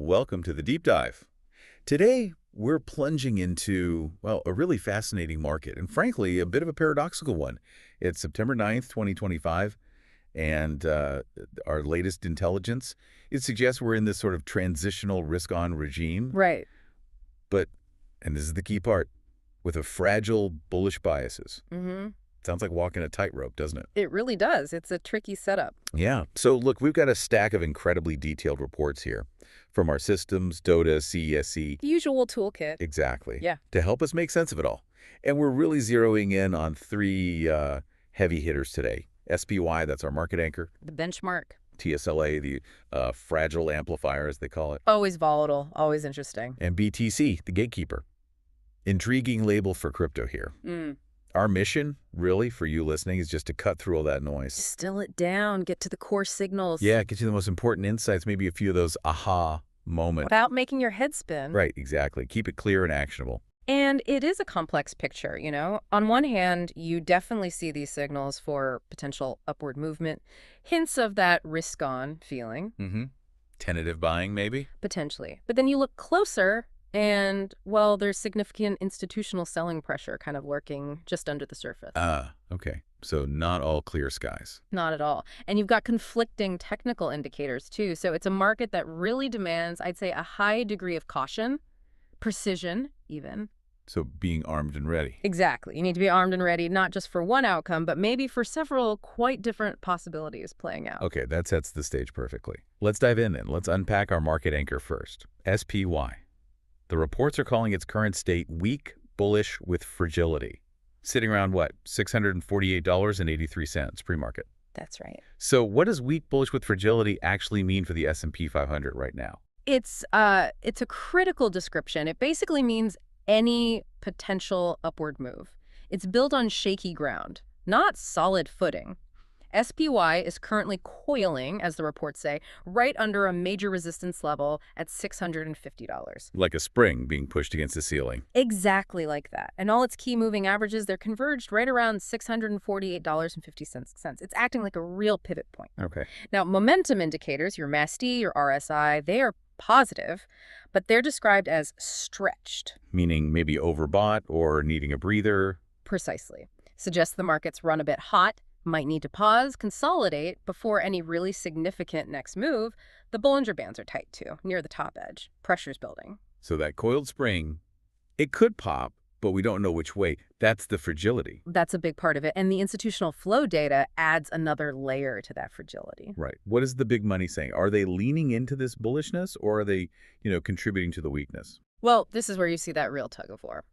Welcome to the Deep Dive. Today, we're plunging into, well, a really fascinating market, and frankly, a bit of a paradoxical one. It's September 9th, 2025, and our latest intelligence, it suggests we're in this sort of transitional risk-on regime, Right. but, and this is the key part, with a fragile bullish biases. Mm-hmm. Sounds like walking a tightrope, doesn't it? It really does. It's a tricky setup. Yeah. So look, we've got a stack of incredibly detailed reports here from our systems, DOTA, CESC. The usual toolkit. Exactly. Yeah. To help us make sense of it all. And we're really zeroing in on three heavy hitters today. SPY, that's our market anchor. The benchmark. TSLA, the fragile amplifier, as they call it. Always volatile. Always interesting. And BTC, the gatekeeper. Intriguing label for crypto here. Mm. Our mission, really, for you listening, is just to cut through all that noise. Distill it down. Get to the core signals. Yeah, get you the most important insights, maybe a few of those aha moments. Without making your head spin. Right, exactly. Keep it clear and actionable. And it is a complex picture, you know. On one hand, you definitely see these signals for potential upward movement, hints of that risk-on feeling. Mm-hmm. Tentative buying, maybe? Potentially. But then you look closer and, well, there's significant institutional selling pressure kind of lurking just under the surface. Okay. So not all clear skies. Not at all. And you've got conflicting technical indicators, too. So it's a market that really demands, I'd say, a high degree of caution, precision, even. So being armed and ready. Exactly. You need to be armed and ready, not just for one outcome, but maybe for several quite different possibilities playing out. Okay, that sets the stage perfectly. Let's dive in then. Let's unpack our market anchor first. SPY. The reports are calling its current state weak, bullish with fragility. Sitting around, what, $648.83 pre-market. That's right. So what does weak, bullish with fragility actually mean for the S&P 500 right now? It's a critical description. It basically means any potential upward move. It's built on shaky ground, not solid footing. SPY is currently coiling, as the reports say, right under a major resistance level at $650. Like a spring being pushed against the ceiling. Exactly like that. And all its key moving averages, they're converged right around $648.50. It's acting like a real pivot point. Okay. Now, momentum indicators, your MASD, your RSI, they are positive, but they're described as stretched. Meaning maybe overbought or needing a breather. Precisely. Suggests the market's run a bit hot, might need to pause, consolidate before any really significant next move. The Bollinger Bands are tight too, near the top edge. Pressure's building. So that coiled spring, it could pop, but we don't know which way. That's the fragility. That's a big part of it. And the institutional flow data adds another layer to that fragility. Right. What is the big money saying? Are they leaning into this bullishness or are they, contributing to the weakness? Well, this is where you see that real tug of war.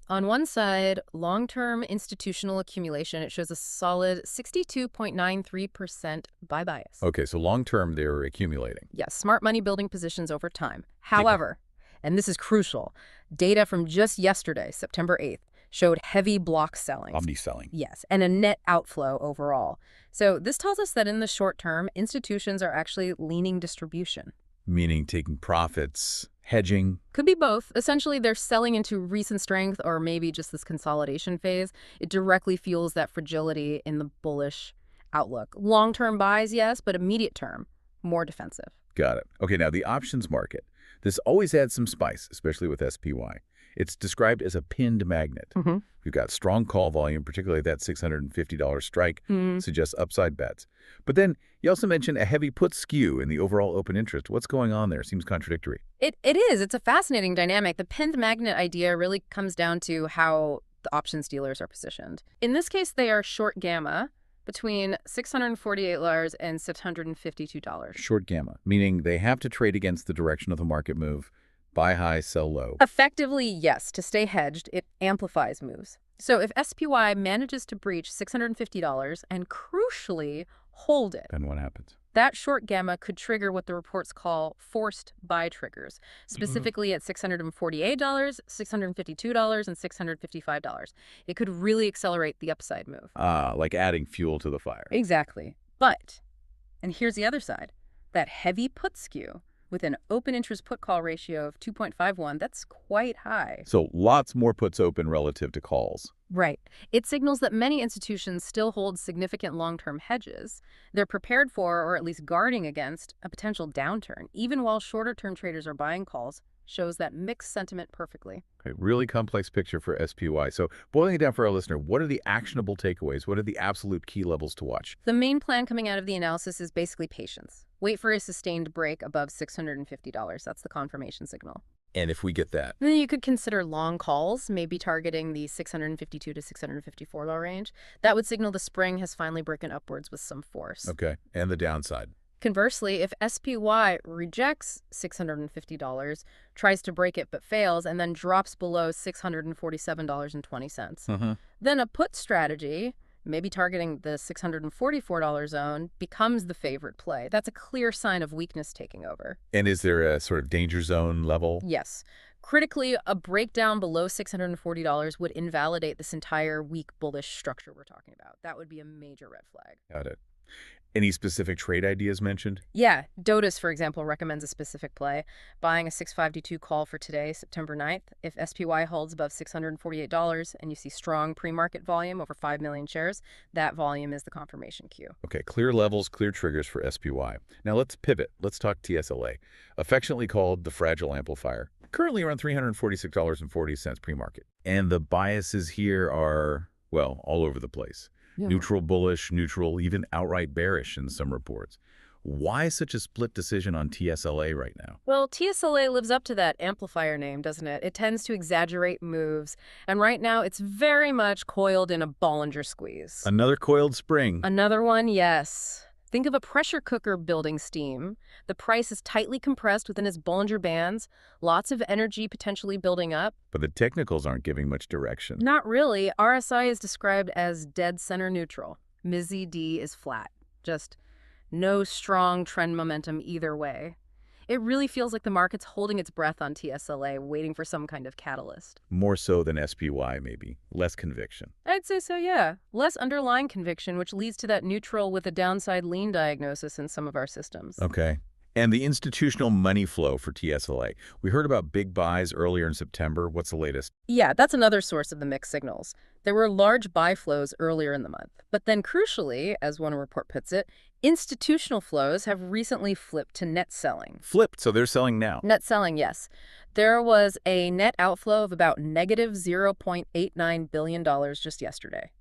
On one side, long-term institutional accumulation, it shows a solid 62.93% buy bias. Okay, so long-term they're accumulating. Yes, smart money building positions over time. However, and this is crucial, data from just yesterday, September 8th, showed heavy block selling. Omni selling. Yes, and a net outflow overall. So this tells us that in the short term, institutions are actually leaning distribution. Meaning taking profits, hedging. Could be both. Essentially, they're selling into recent strength or maybe just this consolidation phase. It directly fuels that fragility in the bullish outlook. Long-term buys, yes, but immediate term, more defensive. Got it. Okay, now the options market. This always adds some spice, especially with SPY. It's described as a pinned magnet. Mm-hmm. You've got strong call volume, particularly that $650 strike, suggests upside bets. But then you also mentioned a heavy put skew in the overall open interest. What's going on there? Seems contradictory. It is. It's a fascinating dynamic. The pinned magnet idea really comes down to how the options dealers are positioned. In this case, they are short gamma between $648 and $652. Short gamma, meaning they have to trade against the direction of the market move. Buy high, sell low. Effectively, yes. To stay hedged, it amplifies moves. So if SPY manages to breach $650 and crucially hold it, Then what happens? that short gamma could trigger what the reports call forced buy triggers, specifically at $648, $652, and $655. It could really accelerate the upside move. Like adding fuel to the fire. Exactly. But, and here's the other side, that heavy put skew With an open interest put-call ratio of 2.51, that's quite high. So lots more puts open relative to calls. Right. It signals that many institutions still hold significant long-term hedges. They're prepared for, or at least guarding against, a potential downturn, even while shorter-term traders are buying calls. Shows that mixed sentiment perfectly. Okay, really complex picture for SPY. So boiling it down for our listener, what are the actionable takeaways? What are the absolute key levels to watch? The main plan coming out of the analysis is basically patience. Wait for a sustained break above $650. That's the confirmation signal. And if we get that? Then you could consider long calls, maybe targeting the $652 to $654 range. That would signal the spring has finally broken upwards with some force. Okay, and the downside? Conversely, if SPY rejects $650, tries to break it but fails, and then drops below $647.20, then a put strategy, maybe targeting the $644 zone, becomes the favorite play. That's a clear sign of weakness taking over. And is there a sort of danger zone level? Yes. Critically, a breakdown below $640 would invalidate this entire weak bullish structure we're talking about. That would be a major red flag. Got it. Any specific trade ideas mentioned? Yeah, Dotus, for example, recommends a specific play, buying a 652 call for today, September 9th. If SPY holds above $648 and you see strong pre-market volume over 5 million shares, that volume is the confirmation cue. Okay, clear levels, clear triggers for SPY. Now let's pivot. Let's talk TSLA, affectionately called the fragile amplifier. Currently around $346.40 pre-market. And the biases here are, well, all over the place. Yeah. Neutral, bullish, neutral, even outright bearish in some reports. Why such a split decision on TSLA right now? Well, TSLA lives up to that amplifier name, doesn't it? It tends to exaggerate moves, and right now it's very much coiled in a Bollinger Squeeze. Another coiled spring. Another one, yes. Think of a pressure cooker building steam. The price is tightly compressed within its Bollinger Bands, lots of energy potentially building up. But the technicals aren't giving much direction. Not really. RSI is described as dead center neutral. MISI-D is flat. Just no strong trend momentum either way. It really feels like the market's holding its breath on TSLA, waiting for some kind of catalyst. More so than SPY, maybe. Less conviction. I'd say so, yeah. Less underlying conviction, which leads to that neutral with a downside lean diagnosis in some of our systems. Okay. And the institutional money flow for TSLA. We heard about big buys earlier in September. What's the latest? Yeah, that's another source of the mixed signals. There were large buy flows earlier in the month. But then crucially, as one report puts it, institutional flows have recently flipped to net selling. Flipped, so they're selling now. Net selling, yes. There was a net outflow of about negative $0.89 billion just yesterday.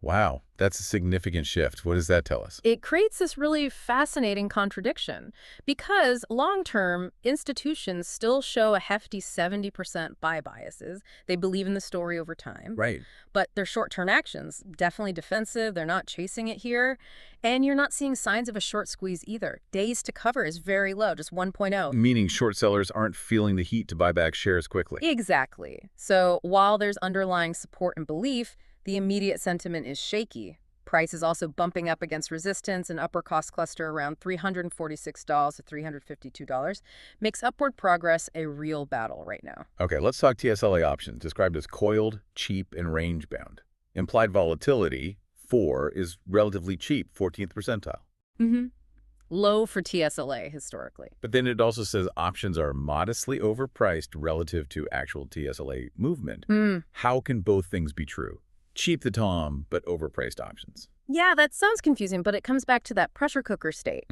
Wow, that's a significant shift. What does that tell us? It creates this really fascinating contradiction because long-term, institutions still show a hefty 70% buy biases. They believe in the story over time. Right. But their short-term actions, definitely defensive. They're not chasing it here. And you're not seeing signs of a short squeeze either. Days to cover is very low, just 1.0. Meaning short sellers aren't feeling the heat to buy back shares quickly. Exactly. So while there's underlying support and belief, the immediate sentiment is shaky. Price is also bumping up against resistance. An upper cost cluster around $346 to $352 makes upward progress a real battle right now. Okay, let's talk TSLA options, described as coiled, cheap, and range-bound. Implied volatility, 4, is relatively cheap, 14th percentile. Low for TSLA historically. But then it also says options are modestly overpriced relative to actual TSLA movement. How can both things be true? Cheap the Tom, but overpriced options. Yeah, that sounds confusing, but it comes back to that pressure cooker state.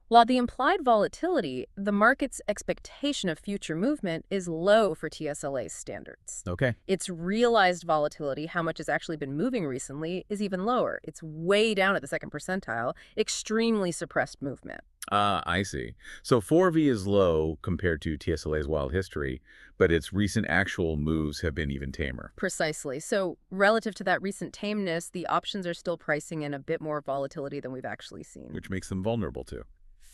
While the implied volatility, the market's expectation of future movement is low for TSLA's standards. Okay. Its realized volatility, how much has actually been moving recently, is even lower. It's way down at the second percentile, extremely suppressed movement. I see. So 4V is low compared to TSLA's wild history, but its recent actual moves have been even tamer. Precisely. So relative to that recent tameness, the options are still pricing in a bit more volatility than we've actually seen. Which makes them vulnerable to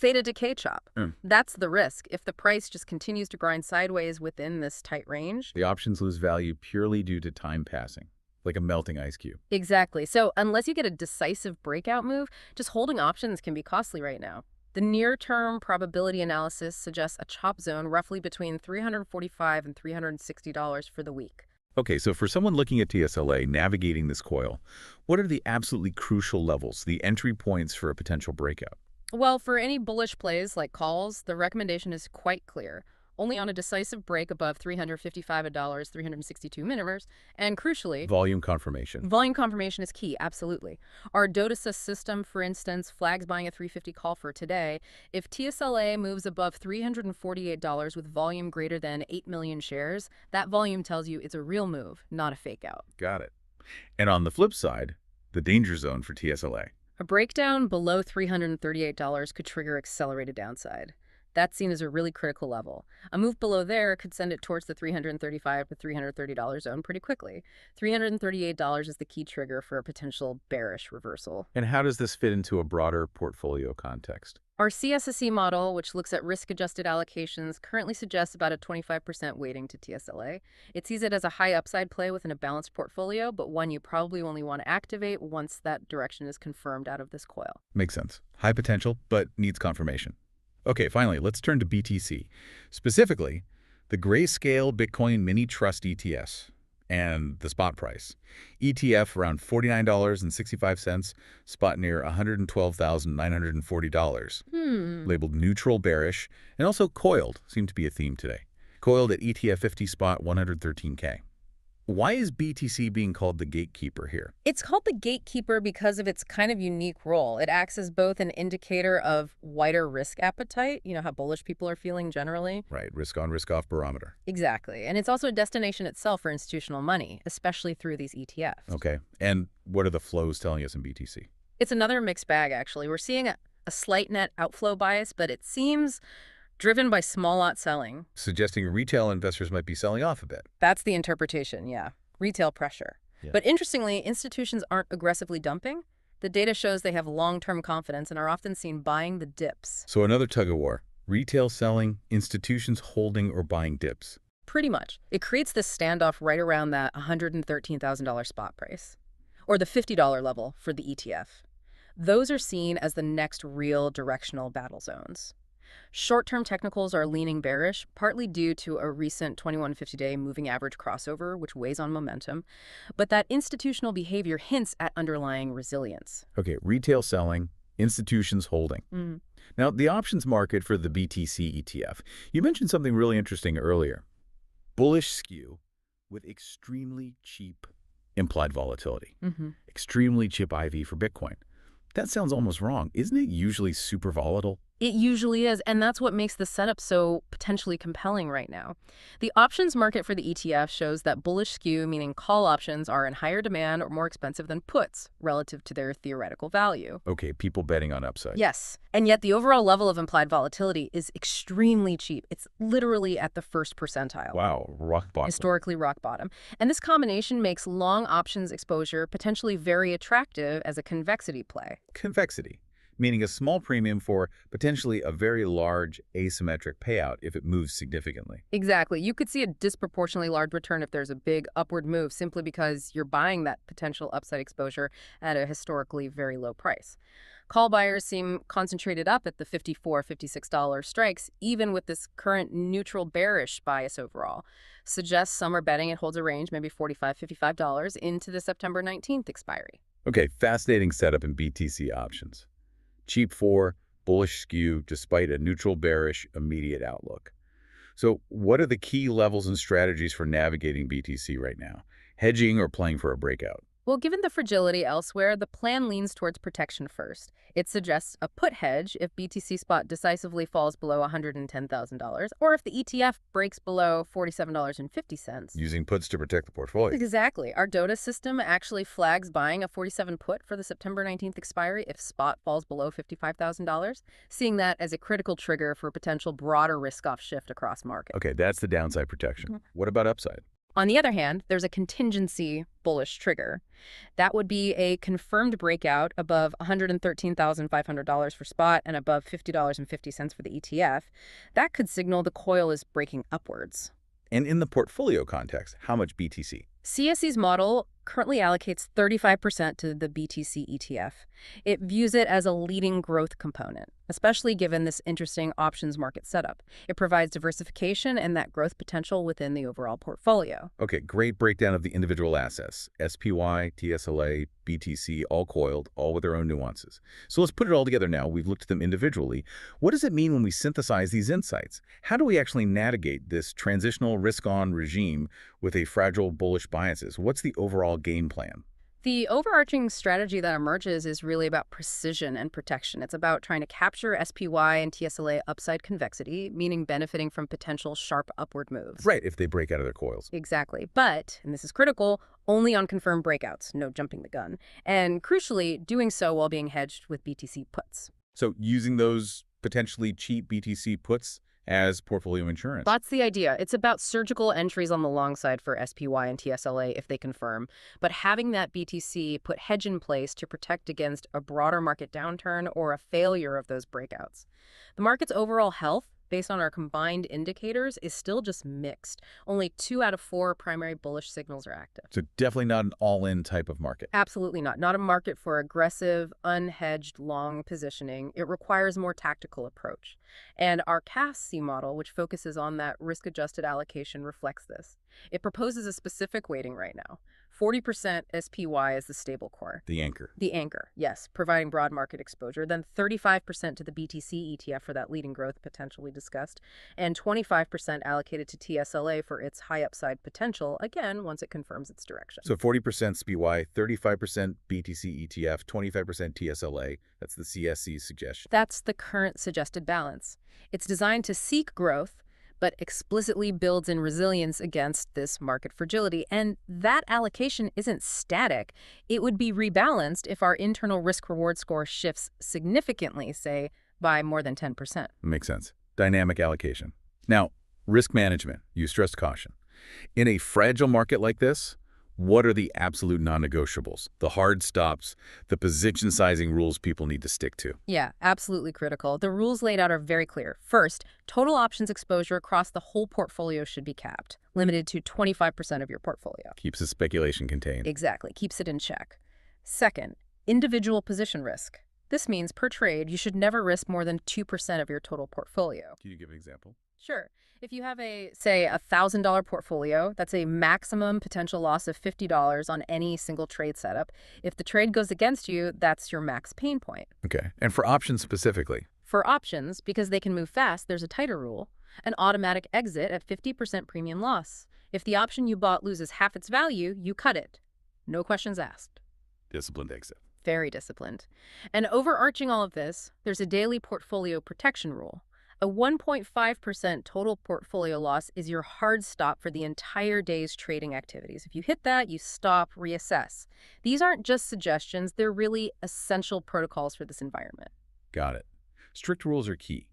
theta decay chop. That's the risk. If the price just continues to grind sideways within this tight range, the options lose value purely due to time passing, like a melting ice cube. Exactly. So unless you get a decisive breakout move, just holding options can be costly right now. The near-term probability analysis suggests a chop zone roughly between $345 and $360 for the week. Okay, so for someone looking at TSLA, navigating this coil, what are the absolutely crucial levels, the entry points for a potential breakout? Well, for any bullish plays like calls, the recommendation is quite clear. Only on a decisive break above $355, 362 minimers, and crucially, Volume confirmation. volume confirmation is key, absolutely. Our DOTASys system, for instance, flags buying a 350 call for today. If TSLA moves above $348 with volume greater than 8 million shares, that volume tells you it's a real move, not a fake out. Got it. And on the flip side, the danger zone for TSLA. A breakdown below $338 could trigger accelerated downside. That's seen as a really critical level. A move below there could send it towards the $335 to $330 zone pretty quickly. $338 is the key trigger for a potential bearish reversal. And how does this fit into a broader portfolio context? Our CSSE model, which looks at risk-adjusted allocations, currently suggests about a 25% weighting to TSLA. It sees it as a high upside play within a balanced portfolio, but one you probably only want to activate once that direction is confirmed out of this coil. Makes sense. High potential, but needs confirmation. Okay, finally, let's turn to BTC. Specifically, the Grayscale Bitcoin Mini Trust ETFs and the spot price. ETF around $49.65, spot near $112,940. Labeled neutral bearish, and also coiled, seem to be a theme today. Coiled at ETF 50 spot 113K. Why is BTC being called the gatekeeper here? It's called the gatekeeper because of its kind of unique role. It acts as both an indicator of wider risk appetite, you know, how bullish people are feeling generally. Right, risk on, risk off barometer. Exactly. And it's also a destination itself for institutional money, especially through these ETFs. Okay, and what are the flows telling us in BTC? It's another mixed bag, actually. We're seeing a slight net outflow bias, but it seems driven by small lot selling. Suggesting retail investors might be selling off a bit. That's the interpretation, yeah. Retail pressure. Yeah. But interestingly, institutions aren't aggressively dumping. The data shows they have long-term confidence and are often seen buying the dips. So another tug-of-war. Retail selling, institutions holding or buying dips. Pretty much. It creates this standoff right around that $113,000 spot price, or the $50 level for the ETF. Those are seen as the next real directional battle zones. Short-term technicals are leaning bearish, partly due to a recent 2150-day moving average crossover, which weighs on momentum. But that institutional behavior hints at underlying resilience. Okay, retail selling, institutions holding. Now, the options market for the BTC ETF. You mentioned something really interesting earlier. Bullish skew with extremely cheap implied volatility. Extremely cheap IV for Bitcoin. That sounds almost wrong. Isn't it usually super volatile? It usually is, and that's what makes the setup so potentially compelling right now. The options market for the ETF shows that bullish skew, meaning call options, are in higher demand or more expensive than puts relative to their theoretical value. Okay, people betting on upside. Yes, and yet the overall level of implied volatility is extremely cheap. It's literally at the first percentile. Wow, rock bottom. Historically rock bottom. And this combination makes long options exposure potentially very attractive as a convexity play. Convexity, meaning a small premium for potentially a very large asymmetric payout if it moves significantly. Exactly. You could see a disproportionately large return if there's a big upward move simply because you're buying that potential upside exposure at a historically very low price. Call buyers seem concentrated up at the $54, $56 strikes, even with this current neutral bearish bias overall. Suggests some are betting it holds a range, maybe $45, $55 into the September 19th expiry. Okay, fascinating setup in BTC options. Cheap for, bullish skew, despite a neutral bearish immediate outlook. So what are the key levels and strategies for navigating BTC right now? Hedging or playing for a breakout? Well, given the fragility elsewhere, the plan leans towards protection first. It suggests a put hedge if BTC spot decisively falls below $110,000, or if the ETF breaks below $47.50. Using puts to protect the portfolio. Exactly. Our DOTA system actually flags buying a 47 put for the September 19th expiry if spot falls below $55,000, seeing that as a critical trigger for a potential broader risk-off shift across market. Okay, that's the downside protection. What about upside? On the other hand, there's a contingency bullish trigger. That would be a confirmed breakout above $113,500 for spot and above $50.50 for the ETF. That could signal the coil is breaking upwards. And in the portfolio context, how much BTC? CSE's model currently allocates 35% to the BTC ETF. It views it as a leading growth component. especially given this interesting options market setup. It provides diversification and that growth potential within the overall portfolio. Okay, great breakdown of the individual assets. SPY, TSLA, BTC, all coiled, all with their own nuances. So let's put it all together now. We've looked at them individually. What does it mean when we synthesize these insights? How do we actually navigate this transitional risk-on regime with a fragile bullish biases? What's the overall game plan? The overarching strategy that emerges is really about precision and protection. It's about trying to capture SPY and TSLA upside convexity, meaning benefiting from potential sharp upward moves. Right, if they break out of their coils. Exactly. But, and this is critical, only on confirmed breakouts, no jumping the gun. And crucially, doing so while being hedged with BTC puts. So using those potentially cheap BTC puts as portfolio insurance. That's the idea. It's about surgical entries on the long side for SPY and TSLA if they confirm, but having that BTC put hedge in place to protect against a broader market downturn or a failure of those breakouts. The market's overall health, based on our combined indicators, is still just mixed. Only 2 out of 4 primary bullish signals are active. So definitely not an all-in type of market. Absolutely not. Not a market for aggressive, unhedged, long positioning. It requires a more tactical approach. And our CAS-C model, which focuses on that risk-adjusted allocation, reflects this. It proposes a specific weighting right now. 40% SPY is the stable core. The anchor. The anchor, yes, providing broad market exposure. Then 35% to the BTC ETF for that leading growth potential we discussed, and 25% allocated to TSLA for its high upside potential, again, once it confirms its direction. So 40% SPY, 35% BTC ETF, 25% TSLA. That's the CSC suggestion. That's the current suggested balance. It's designed to seek growth, but explicitly builds in resilience against this market fragility. And that allocation isn't static. It would be rebalanced if our internal risk-reward score shifts significantly, say, by more than 10%. Makes sense. Dynamic allocation. Now, risk management. You stressed caution. In a fragile market like this, what are the absolute non-negotiables? The hard stops, the position sizing rules people need to stick to. Yeah, absolutely critical. The rules laid out are very clear. First, total options exposure across the whole portfolio should be capped, limited to 25% of your portfolio. Keeps the speculation contained. Exactly, keeps it in check. Second, individual position risk. This means per trade, you should never risk more than 2% of your total portfolio. Can you give an example? Sure. If you have say, a $1,000 portfolio, that's a maximum potential loss of $50 on any single trade setup. If the trade goes against you, that's your max pain point. Okay. And for options specifically? For options, because they can move fast, there's a tighter rule. An automatic exit at 50% premium loss. If the option you bought loses half its value, you cut it. No questions asked. Disciplined exit. Very disciplined. And overarching all of this, there's a daily portfolio protection rule. A 1.5% total portfolio loss is your hard stop for the entire day's trading activities. If you hit that, you stop, reassess. These aren't just suggestions, they're really essential protocols for this environment. Got it. Strict rules are key.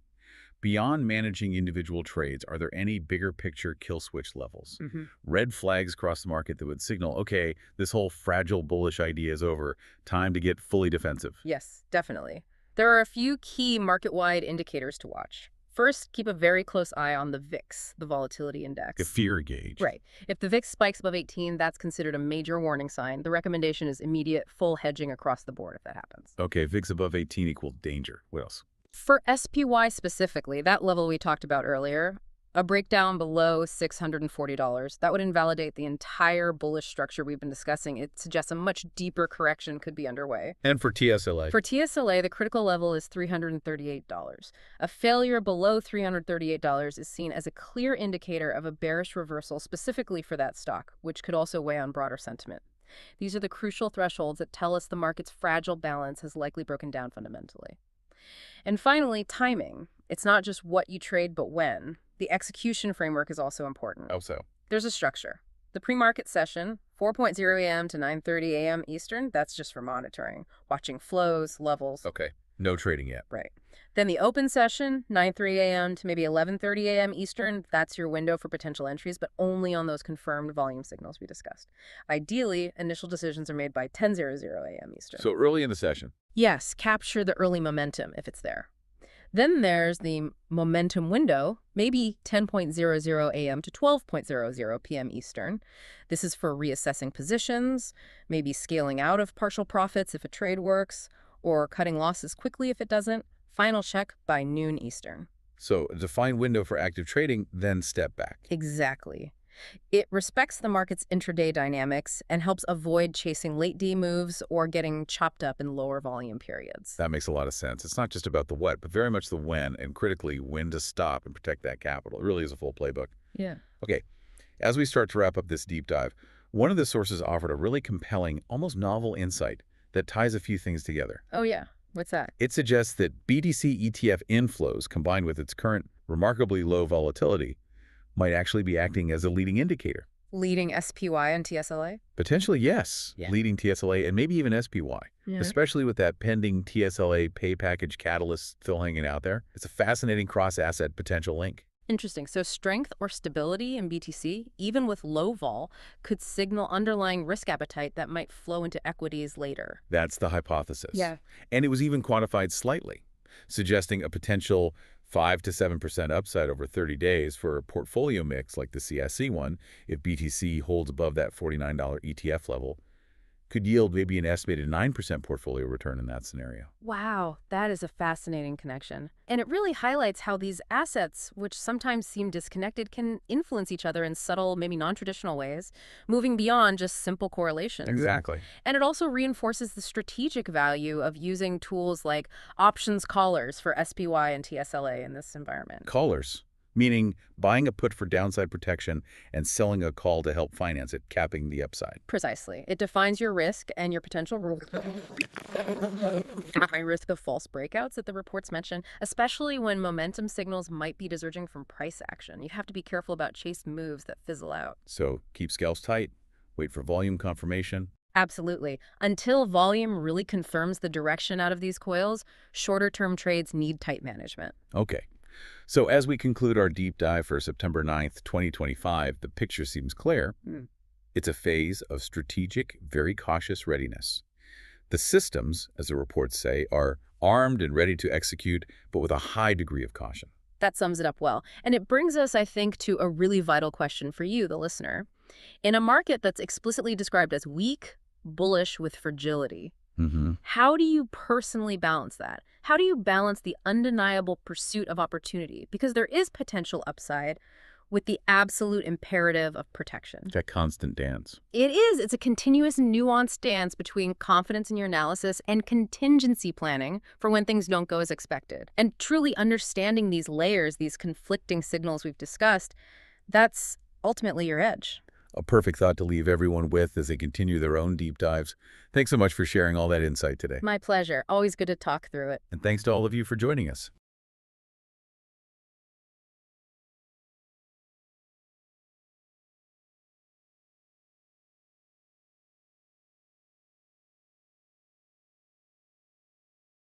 Beyond managing individual trades, are there any bigger picture kill switch levels? Red flags across the market that would signal, okay, this whole fragile bullish idea is over. Time to get fully defensive. Yes, definitely. There are a few key market-wide indicators to watch. First, keep a very close eye on the VIX, the volatility index. A fear gauge. Right. If the VIX spikes above 18, that's considered a major warning sign. The recommendation is immediate full hedging across the board if that happens. Okay, VIX above 18 equals danger. What else? For SPY specifically, that level we talked about earlier, a breakdown below $640, that would invalidate the entire bullish structure we've been discussing. It suggests a much deeper correction could be underway. And for TSLA? For TSLA, the critical level is $338. A failure below $338 is seen as a clear indicator of a bearish reversal specifically for that stock, which could also weigh on broader sentiment. These are the crucial thresholds that tell us the market's fragile balance has likely broken down fundamentally. And finally, timing. It's not just what you trade, but when. The execution framework is also important. How so? There's a structure. The pre-market session, 4:00 a.m. to 9:30 a.m. Eastern, that's just for monitoring, watching flows, levels. Okay. No trading yet. Right. Then the open session, 9:30 a.m. to maybe 11:30 a.m. Eastern, that's your window for potential entries, but only on those confirmed volume signals we discussed. Ideally, initial decisions are made by 10:00 a.m. Eastern. So early in the session? Yes, capture the early momentum if it's there. Then there's the momentum window, maybe 10:00 a.m. to 12:00 p.m. Eastern. This is for reassessing positions, maybe scaling out of partial profits if a trade works, or cutting losses quickly if it doesn't. Final check by noon Eastern. So a defined window for active trading, then step back. Exactly. It respects the market's intraday dynamics and helps avoid chasing late D moves or getting chopped up in lower volume periods. That makes a lot of sense. It's not just about the what, but very much the when, and critically, when to stop and protect that capital. It really is a full playbook. Yeah. Okay, as we start to wrap up this deep dive, one of the sources offered a really compelling, almost novel insight that ties a few things together. Oh, yeah. What's that? It suggests that BTC ETF inflows, combined with its current remarkably low volatility, might actually be acting as a leading indicator. Leading SPY and TSLA? Potentially, yes, Yeah. leading TSLA and maybe even SPY, Yeah. especially with that pending TSLA pay package catalyst still hanging out there. It's a fascinating cross-asset potential link. Interesting. So strength or stability in BTC, even with low vol, could signal underlying risk appetite that might flow into equities later. That's the hypothesis. Yeah. And it was even quantified slightly, suggesting a potential 5 to 7% upside over 30 days for a portfolio mix like the CSC one, if BTC holds above that $49 ETF level, could yield maybe an estimated 9% portfolio return in that scenario. Wow, that is a fascinating connection. And it really highlights how these assets, which sometimes seem disconnected, can influence each other in subtle, maybe non-traditional ways, moving beyond just simple correlations. Exactly. And it also reinforces the strategic value of using tools like options callers for SPY and TSLA in this environment. Callers, meaning buying a put for downside protection and selling a call to help finance it, capping the upside. Precisely. It defines your risk and your potential risk of false breakouts that the reports mention, especially when momentum signals might be diverging from price action. You have to be careful about chase moves that fizzle out. So keep scalps tight, wait for volume confirmation. Absolutely. Until volume really confirms the direction out of these coils, shorter-term trades need tight management. Okay. So as we conclude our deep dive for September 9th, 2025, the picture seems clear. It's a phase of strategic, very cautious readiness. The systems, as the reports say, are armed and ready to execute, but with a high degree of caution. That sums it up well. And it brings us, I think, to a really vital question for you, the listener. In a market that's explicitly described as weak, bullish with fragility, how do you personally balance that? How do you balance the undeniable pursuit of opportunity? Because there is potential upside with the absolute imperative of protection. That constant dance. It is. It's a continuous, nuanced dance between confidence in your analysis and contingency planning for when things don't go as expected. And truly understanding these layers, these conflicting signals we've discussed, that's ultimately your edge. A perfect thought to leave everyone with as they continue their own deep dives. Thanks so much for sharing all that insight today. My pleasure. Always good to talk through it. And thanks to all of you for joining us.